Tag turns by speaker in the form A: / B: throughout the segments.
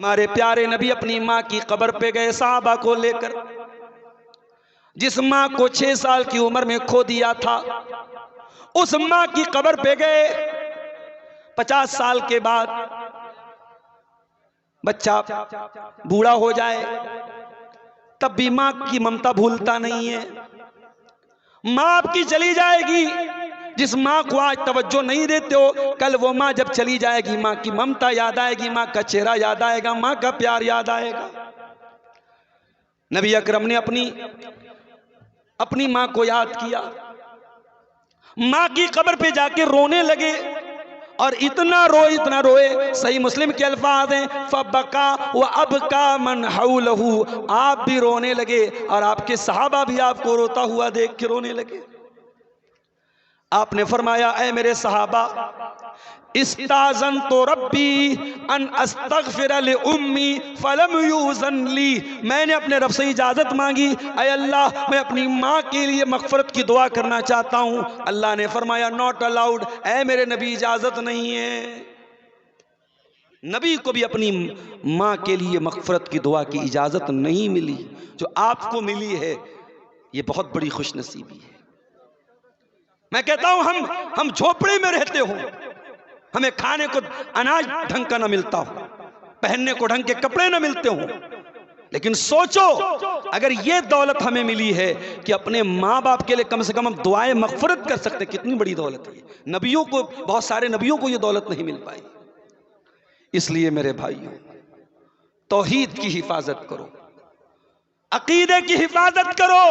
A: हमारे प्यारे नबी अपनी माँ की कब्र पे गए सहाबा को लेकर। जिस माँ को 6 साल की उम्र में खो दिया था, उस माँ की कब्र पे गए। 50 साल के बाद बच्चा बूढ़ा हो जाए तब भी माँ की ममता भूलता नहीं है। माँ आपकी चली जाएगी, जिस माँ को आज तवज्जो नहीं देते हो, कल वो माँ जब चली जाएगी, माँ की ममता याद आएगी, माँ का चेहरा याद आएगा, माँ का प्यार याद आएगा। नबी अकरम ने अपनी माँ को याद किया, माँ की कब्र पे जाके रोने लगे और इतना रोए, सही मुस्लिम के अल्फाज हैं, फबका व अबका मन हौलहू, आप भी रोने लगे और आपके सहाबा भी आपको रोता हुआ देख के रोने लगे। आपने फरमाया, ऐ मेरे सहाबा, इस्ताज़न तो रब्बी अन अस्तगफिर लि उम्मी फलम यूज़न ली, मैंने अपने रब से इजाज़त मांगी, ऐ अल्लाह मैं अपनी माँ के लिए मग़फ़िरत की दुआ करना चाहता हूँ। अल्लाह ने फरमाया, नॉट अलाउड, ऐ मेरे नबी इजाज़त नहीं है। नबी को भी अपनी माँ के लिए मग़फ़िरत की दुआ की इजाज़त नहीं मिली, जो आपको मिली है ये बहुत बड़ी खुशनसीबी है। मैं कहता हूँ हम झोपड़े में रहते हो, हमें खाने को अनाज ढंग का ना मिलता हो, पहनने को ढंग के कपड़े ना मिलते हो, लेकिन सोचो अगर ये दौलत हमें मिली है कि अपने माँ बाप के लिए कम से कम हम दुआएं मग़फ़िरत कर सकते, कितनी बड़ी दौलत है। नबियों को, बहुत सारे नबियों को ये दौलत नहीं मिल पाई। इसलिए मेरे भाइयों, तौहीद की हिफाजत करो, अकीदे की हिफाजत करो,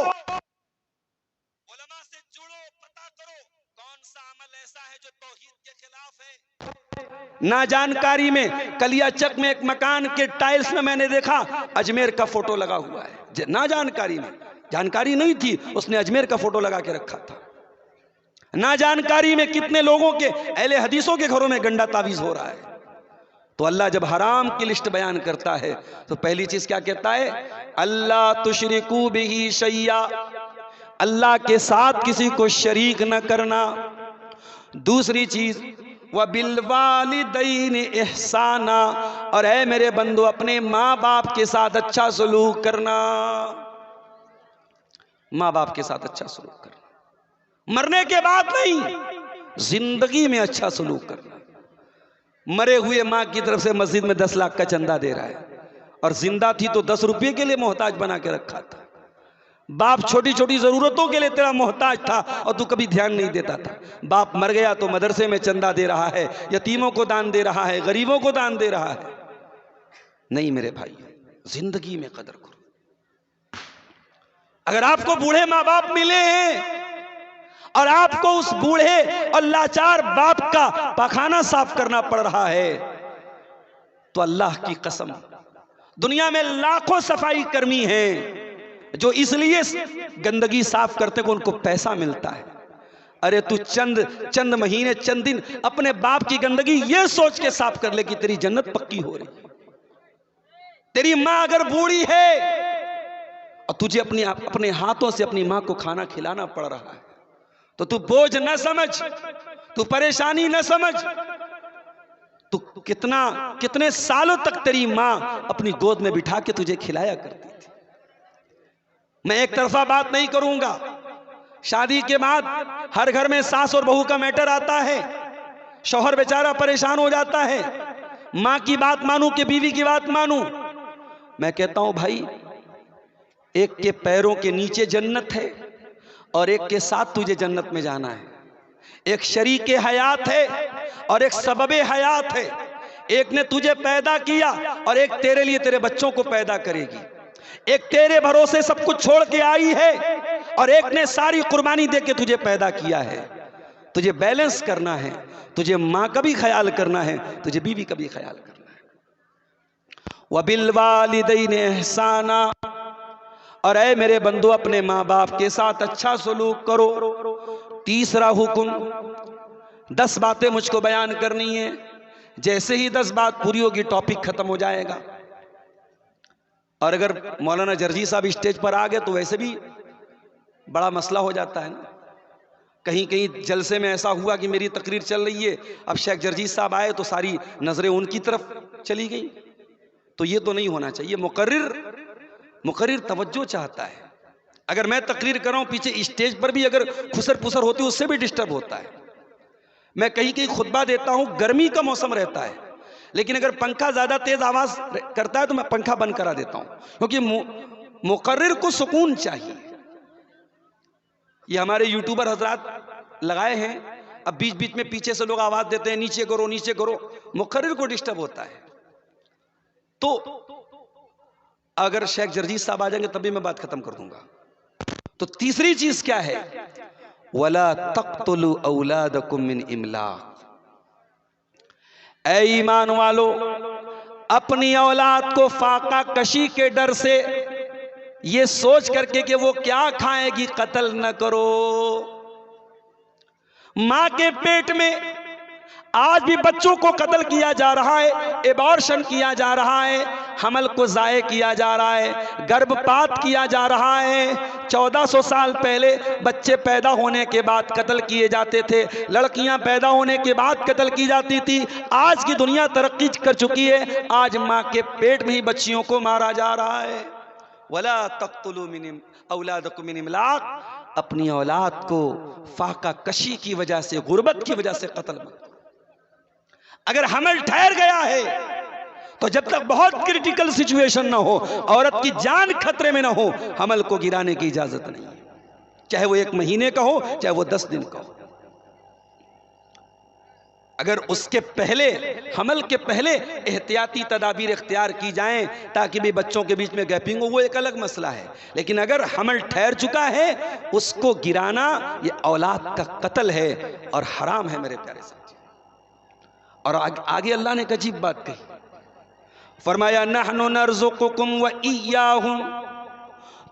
A: उलमा से जुड़ो, पता करो कौन सा अमल ऐसा है जो तौहीद के खिलाफ है। ना जानकारी में कलियाचक में एक मकान के टाइल्स में मैंने देखा अजमेर का फोटो लगा हुआ है। ना जानकारी में, जानकारी नहीं थी, उसने अजमेर का फोटो लगा के रखा था। ना जानकारी में कितने लोगों के, अहले हदीसों के घरों में गंदा तावीज हो रहा है। तो अल्लाह जब हराम की लिस्ट बयान करता है तो पहली चीज क्या कहता है, अल्लाह तुशरिकू बिही शैया, अल्लाह के साथ किसी को शरीक न करना। दूसरी चीज व बिलवालिदैन इहसाना, और ऐ मेरे बंदो अपने माँ बाप के साथ अच्छा सलूक करना, माँ बाप के साथ अच्छा सलूक करना, मरने के बाद नहीं, जिंदगी में अच्छा सलूक करना। मरे हुए माँ की तरफ से मस्जिद में 10 लाख का चंदा दे रहा है और जिंदा थी तो 10 रुपये के लिए मोहताज बना के रखा था। बाप छोटी छोटी जरूरतों के लिए तेरा मोहताज था और तू कभी ध्यान नहीं देता था। बाप मर गया तो मदरसे में चंदा दे रहा है, यतीमों को दान दे रहा है, गरीबों को दान दे रहा है। नहीं मेरे भाई, जिंदगी में कदर करो। अगर आपको बूढ़े माँ बाप मिले हैं और आपको उस बूढ़े और लाचार बाप का पखाना साफ करना पड़ रहा है तो अल्लाह की कसम, दुनिया में लाखों सफाई कर्मी हैं जो इसलिए गंदगी साफ करते को उनको पैसा मिलता है। अरे तू चंद महीने, चंद दिन अपने बाप की गंदगी ये सोच के साफ कर ले कि तेरी जन्नत पक्की हो रही। तेरी माँ अगर बूढ़ी है और तुझे अपने हाथों से अपनी माँ को खाना खिलाना पड़ रहा है तो तू बोझ न समझ, तू परेशानी न समझ। तू कितने सालों तक तेरी माँ अपनी गोद में बिठा के तुझे खिलाया करती थी। मैं एक तरफा बात नहीं करूंगा, शादी के बाद हर घर में सास और बहू का मैटर आता है, शौहर बेचारा परेशान हो जाता है, माँ की बात मानूं कि बीवी की बात मानूं। मैं कहता हूं भाई, एक के पैरों के नीचे जन्नत है और एक के साथ तुझे जन्नत में जाना है। एक शरीके हयात है और एक सबबे हयात है। एक ने तुझे पैदा किया और एक तेरे लिए तेरे बच्चों को पैदा करेगी। एक तेरे भरोसे सब कुछ छोड़ के आई है और एक ने सारी कुर्बानी दे के तुझे पैदा किया है। तुझे बैलेंस करना है, तुझे माँ का भी ख्याल करना है, तुझे बीवी का भी ख्याल करना है। वबिल वालिदैन एहसाना, और ऐ मेरे बंधु अपने माँ बाप के साथ अच्छा सलूक करो। तीसरा हुक्म, 10 बातें मुझको बयान करनी है। जैसे ही 10 बात पूरी होगी टॉपिक खत्म हो जाएगा। और अगर मौलाना जर्जी साहब स्टेज पर आ गए तो वैसे भी बड़ा मसला हो जाता है ना। कहीं कहीं जलसे में ऐसा हुआ कि मेरी तकरीर चल रही है, अब शेख जर्जी साहब आए तो सारी नजरें उनकी तरफ चली गई। तो ये तो नहीं होना चाहिए। मुकर्रिर तवज्जो चाहता है। अगर मैं तकरीर कर रहा हूं, पीछे स्टेज पर भी अगर खुसर पुसर होती है, उससे भी डिस्टर्ब होता है। मैं कहीं कहीं खुतबा देता हूं, गर्मी का मौसम रहता है, लेकिन अगर पंखा ज्यादा तेज आवाज करता है तो मैं पंखा बंद करा देता हूं, क्योंकि मुकर्रिर को सुकून चाहिए। ये हमारे यूट्यूबर हजरात लगाए हैं, अब बीच बीच में पीछे से लोग आवाज देते हैं नीचे करो नीचे करो, मुकर्रिर को डिस्टर्ब होता है। तो अगर शेख जरजीत साहब आ जाएंगे तभी मैं बात खत्म कर दूंगा। तो तीसरी चीज क्या है? वला तक़्तुलू औलादकुम मिन इमलाक। ऐ ईमान वालो, अपनी औलाद को फाका कशी के डर से, ये सोच करके कि वो क्या खाएगी, कत्ल न करो। मां के पेट में आज भी बच्चों को कत्ल किया जा रहा है, एबॉर्शन किया जा रहा है, हमल को जाये किया जा रहा है, गर्भपात किया जा रहा है। 1400 साल पहले बच्चे पैदा होने के बाद कत्ल किए जाते थे, लड़कियां पैदा होने के बाद कत्ल की जाती थी। आज की दुनिया तरक्की कर चुकी है, आज मां के पेट में ही बच्चियों को मारा जा रहा है। वला तक़्तुलू मिन औलादकुम मिन इमलाक, अपनी औलाद को फाका कशी की वजह से, गुर्बत की वजह से कत्ल मत करो। अगर हमल ठहर गया है तो जब तक बहुत क्रिटिकल सिचुएशन ना हो, औरत की जान खतरे में ना हो, हमल को गिराने की इजाजत नहीं है। चाहे वो 1 महीने का हो, चाहे वो 10 दिन का हो। अगर उसके पहले, हमल के पहले एहतियाती तदाबीर इख्तियार की जाएं ताकि भी बच्चों के बीच में गैपिंग हो, वो एक अलग मसला है। लेकिन अगर हमल ठहर चुका है, उसको गिराना ये औलाद का कत्ल है और हराम है मेरे प्यारे साथी। और आगे अल्लाह ने एक अजीब बात कही, फरमाया नहनु नर्ज़ुकुकुम व इय्याहुम,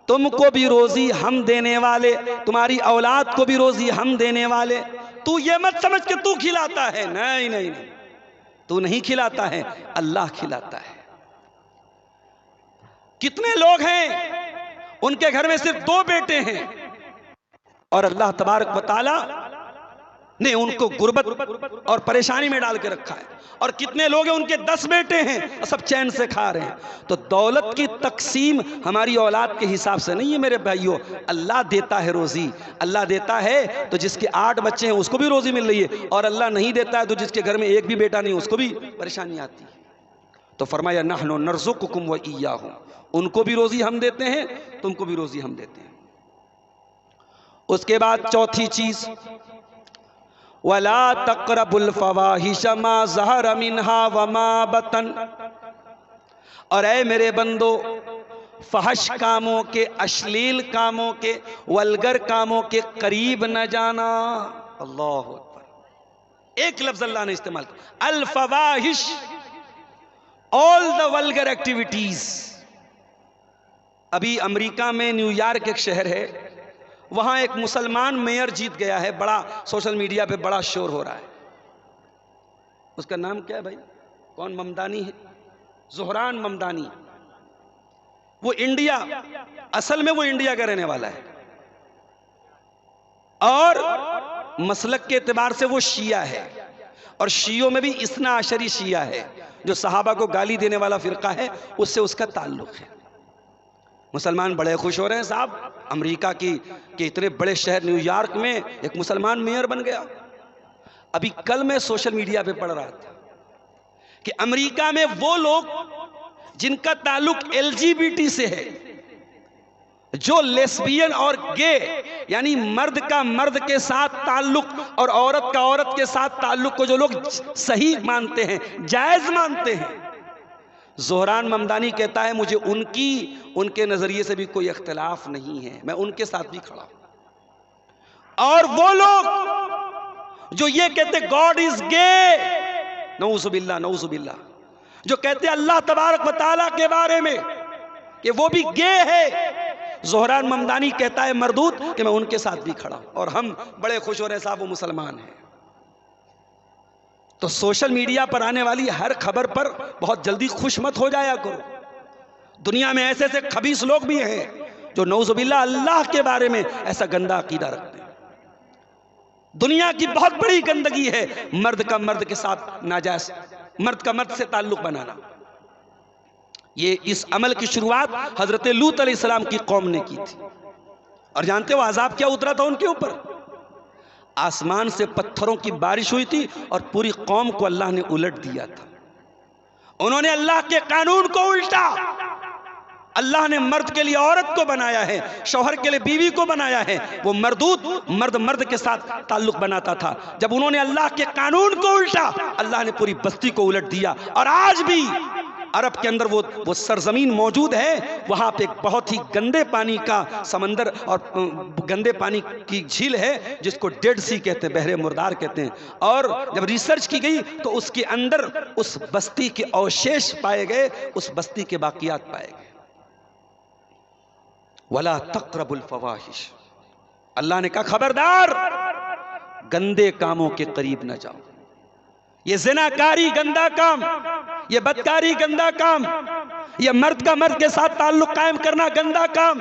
A: तुमको भी रोजी हम देने वाले, तुम्हारी औलाद को भी रोजी हम देने वाले। तू ये मत समझ के तू खिलाता है, नहीं नहीं नहीं, तू नहीं खिलाता है, अल्लाह खिलाता है। कितने लोग हैं उनके घर में सिर्फ 2 बेटे हैं और अल्लाह तबारक व तआला ने उनको गुर्बत और परेशानी में डाल के रखा है। और कितने लोग हैं उनके 10 बेटे हैं और सब चैन से खा रहे हैं। तो दौलत की तकसीम हमारी औलाद के हिसाब से नहीं है मेरे भाइयों, अल्लाह देता है रोजी। अल्लाह देता है तो जिसके 8 बच्चे हैं उसको भी रोजी मिल रही है, और अल्लाह नहीं देता है तो जिसके घर में 1 भी बेटा नहीं उसको भी परेशानी आती है। तो फरमाया नहनु नर्ज़ुकुकुम व इय्याहुम, उनको भी रोजी हम देते हैं, तुमको भी रोजी हम देते हैं। उसके बाद चौथी चीज, वला तक़रबुल फ़वाहिश मा ज़हर मिन्हा व मा बतन। और ऐ मेरे बंदो, फहश कामों के, अश्लील कामों के, वल्गर कामों के करीब न जाना। अल्लाह अकबर, एक लफ्ज अल्लाह ने इस्तेमाल किया, अल फ़वाहिश, ऑल द वल्गर एक्टिविटीज। अभी अमेरिका में न्यूयॉर्क एक शहर है, वहां एक मुसलमान मेयर जीत गया है, बड़ा सोशल मीडिया पे बड़ा शोर हो रहा है। उसका नाम क्या है भाई? कौन? ममदानी है, ज़ोहरान ममदानी। वो इंडिया, असल में वो इंडिया का रहने वाला है और मसलक के एतबार से वो शिया है, और शियों में भी इस्ना अशरी शिया है, जो सहाबा को गाली देने वाला फिरका है, उससे उसका ताल्लुक है। मुसलमान बड़े खुश हो रहे हैं साहब, अमेरिका के इतने बड़े शहर न्यूयॉर्क में एक मुसलमान मेयर बन गया। अभी कल मैं सोशल मीडिया पे पढ़ रहा था कि अमेरिका में वो लोग जिनका ताल्लुक एलजीबीटी से है, जो लेस्बियन और गे, यानी मर्द का मर्द के साथ ताल्लुक और औरत का औरत के साथ ताल्लुक को जो लोग सही मानते हैं, जायज मानते हैं, ज़ोहरान ममदानी कहता है मुझे उनके नजरिए से भी कोई इख्तिलाफ नहीं है, मैं उनके साथ भी खड़ा हूं। और वो लोग जो ये कहते गॉड इज गे, नऊज़ुबिल्लाह नऊज़ुबिल्लाह, जो कहते अल्लाह तबारक व तआला के बारे में कि वो भी गे है, ज़ोहरान ममदानी कहता है मरदूत कि मैं उनके साथ भी खड़ा हूं, और हम बड़े खुश हो रहे साहब वो मुसलमान हैं। तो सोशल मीडिया पर आने वाली हर खबर पर बहुत जल्दी खुश मत हो जाया करो। दुनिया में ऐसे ऐसे खबीस लोग भी हैं जो नऊज़ुबिल्लाह अल्लाह के बारे में ऐसा गंदा अकीदा रखते हैं। दुनिया की बहुत बड़ी गंदगी है मर्द का मर्द के साथ नाजायज, मर्द का मर्द से ताल्लुक बनाना। ये इस अमल की शुरुआत हजरत लूत अलैहिस्सलाम की कौम ने की थी। और जानते हो अजाब क्या उतरा था उनके ऊपर? आसमान से पत्थरों की बारिश हुई थी और पूरी कौम को अल्लाह ने उलट दिया था। उन्होंने अल्लाह के कानून को उल्टा। अल्लाह ने मर्द के लिए औरत को बनाया है, शौहर के लिए बीवी को बनाया है। वो मर्दूद मर्द मर्द के साथ ताल्लुक बनाता था। जब उन्होंने अल्लाह के कानून को उल्टा, अल्लाह ने पूरी बस्ती को उलट दिया। और आज भी अरब के अंदर वो सरजमीन मौजूद है। वहाँ पे एक बहुत ही गंदे पानी का समंदर और गंदे पानी की झील है जिसको डेड सी कहते हैं, बहरे मुर्दार कहते हैं। और जब रिसर्च की गई तो उसके अंदर उस बस्ती के अवशेष पाए गए, उस बस्ती के बाकियात पाए गए। वला तक़रबुल फ़वाहिश, अल्लाह ने कहा खबरदार गंदे कामों के करीब न जाओ। ये ज़िनाकारी गंदा काम, ये बदकारी गंदा काम, ये मर्द का मर्द के साथ ताल्लुक कायम करना गंदा काम,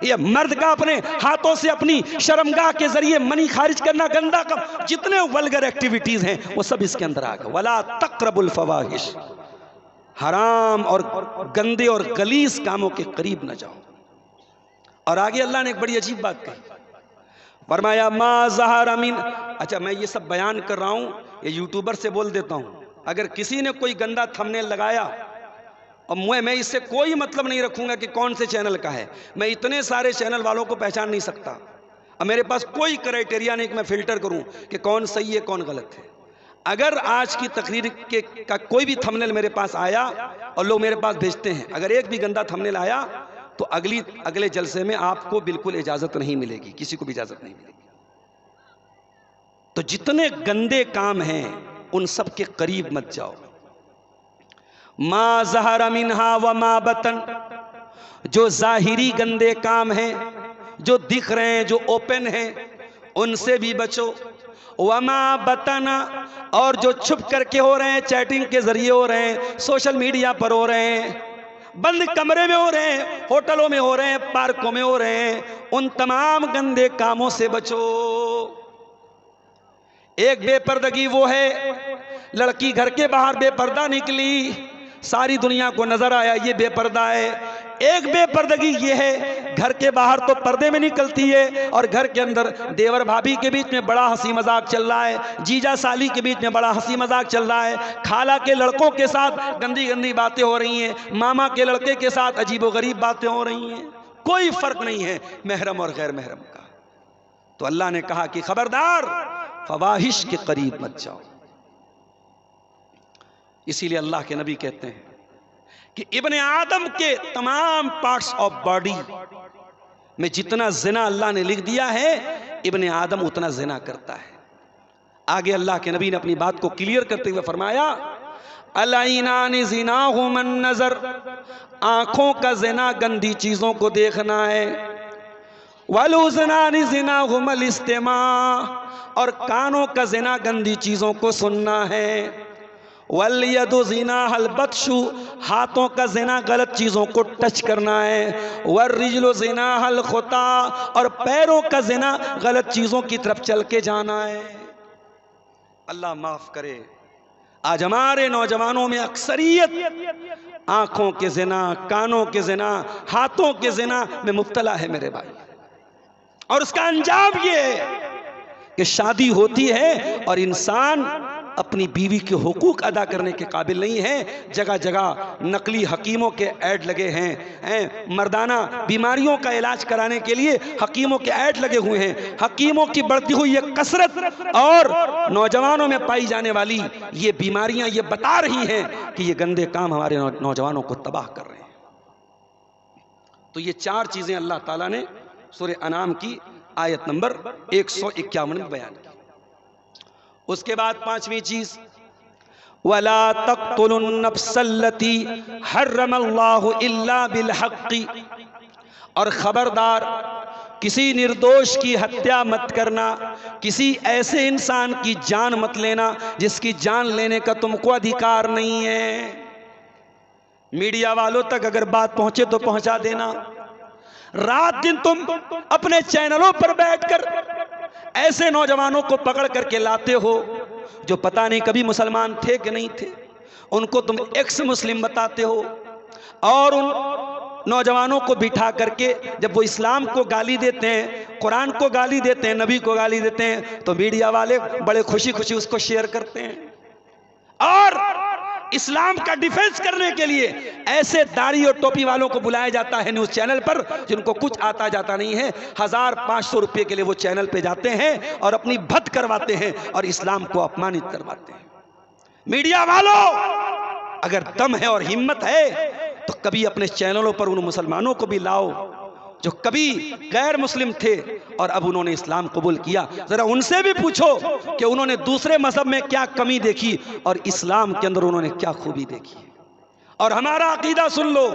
A: ये मर्द का अपने हाथों से अपनी शर्मगाह के जरिए मनी खारिज करना गंदा काम। जितने वल्गर एक्टिविटीज हैं वो सब इसके अंदर आ गए। वला तक़रबुल फ़वाहिश, हराम और गंदे और गलीज कामों के करीब न जाओ। और आगे अल्लाह ने एक बड़ी अजीब बात कही, फरमाया मा ज़हरा मिन। अच्छा, मैं ये सब बयान कर रहा हूँ, ये यूट्यूबर से बोल देता हूँ, अगर किसी ने कोई गंदा थंबनेल लगाया और मैं इससे कोई मतलब नहीं रखूंगा कि कौन से चैनल का है। मैं इतने सारे चैनल वालों को पहचान नहीं सकता और मेरे पास कोई क्राइटेरिया नहीं कि मैं फिल्टर करूं कि कौन सही है कौन गलत है। अगर आज की तकरीर का कोई भी थंबनेल मेरे पास आया और लोग मेरे पास भेजते हैं, अगर एक भी गंदा थंबनेल आया तो अगले जलसे में आपको बिल्कुल इजाजत नहीं मिलेगी, किसी को भी इजाजत नहीं मिलेगी। तो जितने गंदे काम हैं उन सब के करीब मत जाओ। मा ज़हरा मिन्हा व मा बतन, जो जाहिरी गंदे काम हैं, जो दिख रहे हैं, जो ओपन हैं, उनसे भी बचो। वमा बतना, और जो छुप करके हो रहे हैं, चैटिंग के जरिए हो रहे हैं, सोशल मीडिया पर हो रहे हैं, बंद कमरे में हो रहे हैं, होटलों में हो रहे हैं, पार्कों में हो रहे हैं, उन तमाम गंदे कामों से बचो। एक बेपर्दगी वो है, लड़की घर के बाहर बेपर्दा निकली, सारी दुनिया को नजर आया ये बेपर्दा है। एक बेपर्दगी ये है, घर के बाहर तो पर्दे में निकलती है और घर के अंदर देवर भाभी के बीच में बड़ा हंसी मजाक चल रहा है, जीजा साली के बीच में बड़ा हंसी मजाक चल रहा है, खाला के लड़कों के साथ गंदी गंदी बातें हो रही हैं, मामा के लड़के के साथ अजीबोगरीब बातें हो रही हैं। कोई फर्क नहीं है महरम और गैर महरम का। तो अल्लाह ने कहा कि खबरदार फवाहिश के करीब मत जाओ। इसीलिए अल्लाह के नबी कहते हैं कि इब्ने आदम के तमाम पार्ट्स ऑफ बॉडी में जितना जिना अल्लाह ने लिख दिया है, इब्ने आदम उतना जिना करता है। आगे अल्लाह के नबी ने अपनी बात को क्लियर करते हुए फरमाया, अलैनानि ज़िनाहु मन नज़र, आंखों का जिना गंदी चीजों को देखना है, वलुज़नानि ज़िनाहु मल इस्तिमा, और कानों का जिना गंदी चीजों को सुनना है, वल्यदु ज़िना हल बत्शु, हाथों का ज़िना गलत चीज़ों को टच करना है, वर्रिजलु ज़िना हल खुता, और पैरों का ज़िना गलत चीज़ों की तरफ चल के जाना है। अल्लाह माफ़ करे, आज हमारे नौजवानों में अक्सरियत आँखों के ज़िना, कानों के ज़िना, हाथों के ज़िना में मुब्तला है मेरे भाई। और उसका अंजाम ये है कि शादी होती है और इंसान अपनी बीवी के हुकूक अदा करने के काबिल नहीं है। जगह जगह नकली हकीमों के ऐड लगे हैं, मर्दाना बीमारियों का इलाज कराने के लिए हकीमों के ऐड लगे हुए हैं। हकीमों की बढ़ती हुई ये कसरत और नौजवानों में पाई जाने वाली ये बीमारियां ये बता रही हैं कि ये गंदे काम हमारे नौजवानों को तबाह कर रहे हैं। तो ये चार चीजें अल्लाह ताला ने सूरह अनाम की आयत नंबर 151 में बयान की। उसके बाद पांचवी चीज, वला तक़्तुलुन नफ्सल्लती हर्रमल्लाहु इल्ला बिल हक़्क़ि, और खबरदार किसी निर्दोष की हत्या मत करना, किसी ऐसे इंसान की जान मत लेना जिसकी जान लेने का तुमको अधिकार नहीं है। मीडिया वालों तक अगर बात पहुंचे तो पहुंचा देना। रात दिन तुम अपने चैनलों पर बैठकर ऐसे नौजवानों को पकड़ करके लाते हो जो पता नहीं कभी मुसलमान थे कि नहीं थे, उनको तुम एक्स मुस्लिम बताते हो, और उन नौजवानों को बिठा करके जब वो इस्लाम को गाली देते हैं, कुरान को गाली देते हैं, नबी को गाली देते हैं, तो मीडिया वाले बड़े खुशी खुशी उसको शेयर करते हैं। और इस्लाम का डिफेंस करने के लिए ऐसे दाढ़ी और टोपी वालों को बुलाया जाता है न्यूज़ चैनल पर, जिनको कुछ आता जाता नहीं है। 1500 रुपये के लिए वो चैनल पे जाते हैं और अपनी भद करवाते हैं और इस्लाम को अपमानित करवाते हैं। मीडिया वालों, अगर दम है और हिम्मत है तो कभी अपने चैनलों पर उन मुसलमानों को भी लाओ जो कभी गैर मुस्लिम थे और अब उन्होंने इस्लाम कबूल किया। जरा उनसे भी पूछो कि उन्होंने दूसरे मजहब में क्या कमी देखी और इस्लाम के अंदर उन्होंने क्या खूबी देखी। और हमारा अकीदा सुन लो,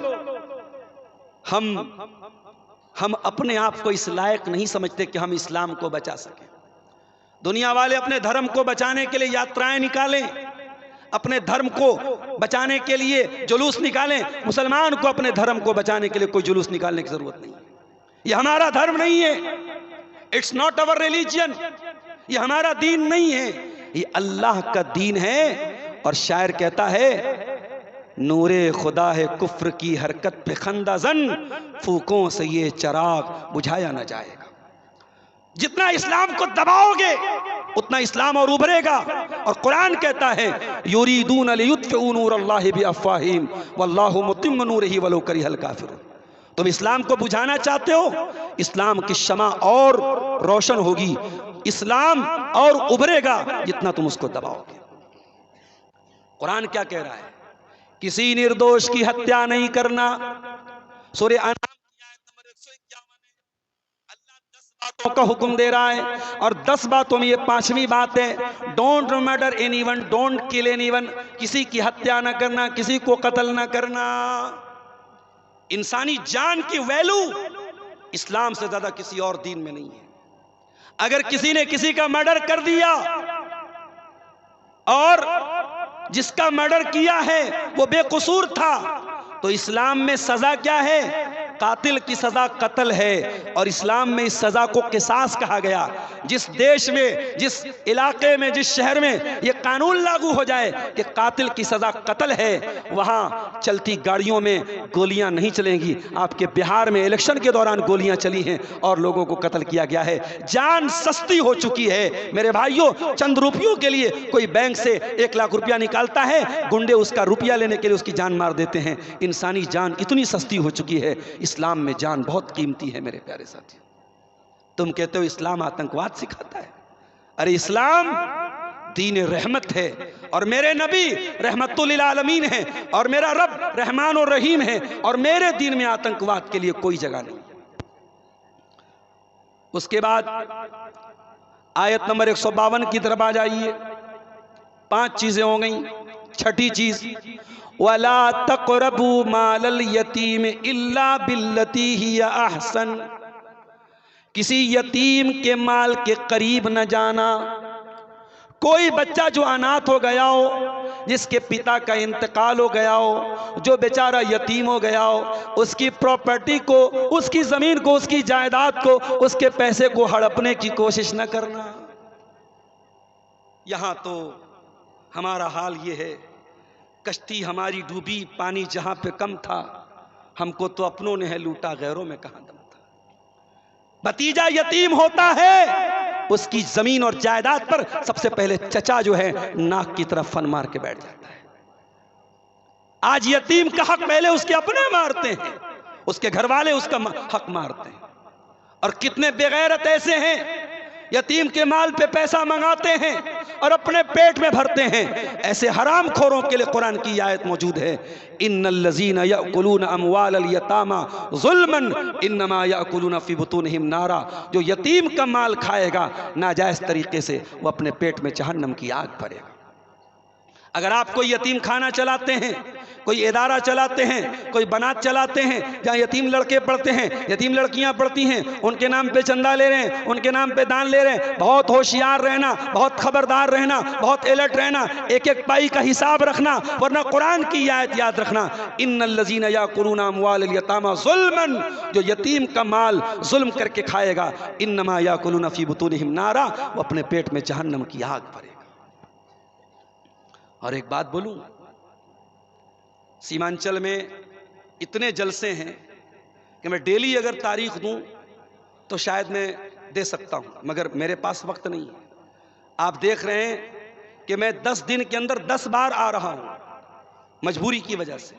A: हम अपने आप को इस लायक नहीं समझते कि हम इस्लाम को बचा सकें। दुनिया वाले अपने धर्म को बचाने के लिए यात्राएं निकालें, अपने धर्म को बचाने के लिए जुलूस निकालें। मुसलमान को अपने धर्म को बचाने के लिए कोई जुलूस निकालने की जरूरत नहीं है। ये हमारा धर्म नहीं है, इट्स नॉट अवर रिलीजन, ये हमारा दीन नहीं है, ये अल्लाह का दीन है। और शायर कहता है, नूरे खुदा है कुफ्र की हरकत पे खंदाजन, फूकों से ये चिराग बुझाया न जाएगा। जितना इस्लाम को दबाओगे उतना इस्लाम और उभरेगा। और कुरान कहता है, युरीदून लियुत्फिउ नूरल्लाहि बिअफ़वाहिहिम वल्लाहु मुतिम्मु नूरिही वलौ करिहल काफ़िरून। तुम इस्लाम को बुझाना चाहते हो, इस्लाम की शमा और रोशन होगी, इस्लाम और उभरेगा जितना तुम उसको दबाओगे। कुरान क्या कह रहा है? किसी निर्दोष की हत्या नहीं करना। सूरह अनाम की आयत नंबर 151 है। अल्लाह 10 बातों का हुक्म दे रहा है और 10 बातों में ये 5वीं बात है, don't murder anyone, don't kill anyone. किसी की हत्या ना करना, किसी को कत्ल ना करना। इंसानी जान की वैल्यू इस्लाम से ज्यादा किसी और दीन में नहीं है। अगर किसी ने किसी का मर्डर कर दिया और जिसका मर्डर किया है वो बेकसूर था, तो इस्लाम में सजा क्या है? कातिल की सजा कत्ल है। और इस्लाम में इस सजा को किसास कहा गया। जिस देश में, जिस इलाके में, जिस शहर में ये कानून लागू हो जाए कि कातिल की सजा कत्ल है, वहां चलती गाड़ियों में गोलियां नहीं चलेंगी। आपके बिहार में इलेक्शन के दौरान गोलियां चली हैं और लोगों को कत्ल किया गया है। जान सस्ती हो चुकी है मेरे भाइयों। चंद रुपयों के लिए कोई बैंक से 1 लाख रुपया निकालता है, गुंडे उसका रुपया लेने के लिए उसकी जान मार देते हैं। इंसानी जान इतनी सस्ती हो चुकी है। इस्लाम में जान बहुत कीमती है मेरे प्यारे साथी। तुम कहते हो इस्लाम आतंकवाद सिखाता है। अरे इस्लाम दीन रहमत है और मेरे नबी रहमतुल लिल आलमीन है और मेरा रब रहमान और रहीम है और मेरे दीन में आतंकवाद के लिए कोई जगह नहीं। उसके बाद आयत नंबर 152 की तरफ आ जाइए। 5 चीजें हो गई। छठी चीज, वला तक़रबू मालल यतीम इल्ला बिल्लती हिया अहसन। किसी यतीम के माल के करीब न जाना। कोई बच्चा जो अनाथ हो गया हो, जिसके पिता का इंतकाल हो गया हो, जो बेचारा यतीम हो गया हो, उसकी प्रॉपर्टी को, उसकी जमीन को, उसकी जायदाद को, उसके पैसे को हड़पने की कोशिश न करना। यहां तो हमारा हाल ये है, कश्ती हमारी डूबी, पानी जहां पे कम था, हमको तो अपनों ने है लूटा, गैरों में कहां दम था। भतीजा यतीम होता है, उसकी जमीन और जायदाद पर सबसे पहले चचा जो है नाक की तरफ फन मार के बैठ जाता है। आज यतीम का हक पहले उसके अपने मारते हैं, उसके घर वाले उसका हक मारते हैं। और कितने बेगैरत ऐसे हैं, यतीम के माल पे पैसा मंगाते हैं और अपने पेट में भरते हैं। ऐसे हराम खोरों के लिए कुरान की आयत मौजूद है, इन्नल्लज़ीना यअकुलूना अमवालल यतामा ज़ुल्मन इन्नमा यअकुलूना फ़ी बुतूनिहिम नारा। जो यतीम का माल खाएगा नाजायज़ तरीके से, वो अपने पेट में जहन्नम की आग भरेगा। अगर आप कोई यतीम खाना चलाते हैं, कोई इदारा चलाते हैं, कोई बनात चलाते हैं जहाँ यतीम लड़के पढ़ते हैं, यतीम लड़कियाँ पढ़ती हैं, उनके नाम पे चंदा ले रहे हैं, उनके नाम पे दान ले रहे हैं, बहुत होशियार रहना, बहुत खबरदार रहना, बहुत अलर्ट रहना, एक एक पाई का हिसाब रखना, वरना कुरान की आयत याद रखना, इन्नल्लज़ीना याकुलूना अमवालल यतामा ज़ुल्मन। जो यतीम का माल जुल्म करके खाएगा, इन्नमा याकुलूना फ़ी बुतूनिहिम नारा, वो अपने पेट में जहन्नम की आग भरेगा। और एक बात बोलूं, सीमांचल में इतने जलसे हैं कि मैं डेली अगर तारीख दूं तो शायद मैं दे सकता हूं, मगर मेरे पास वक्त नहीं है। आप देख रहे हैं कि मैं 10 दिन के अंदर 10 बार आ रहा हूं, मजबूरी की वजह से।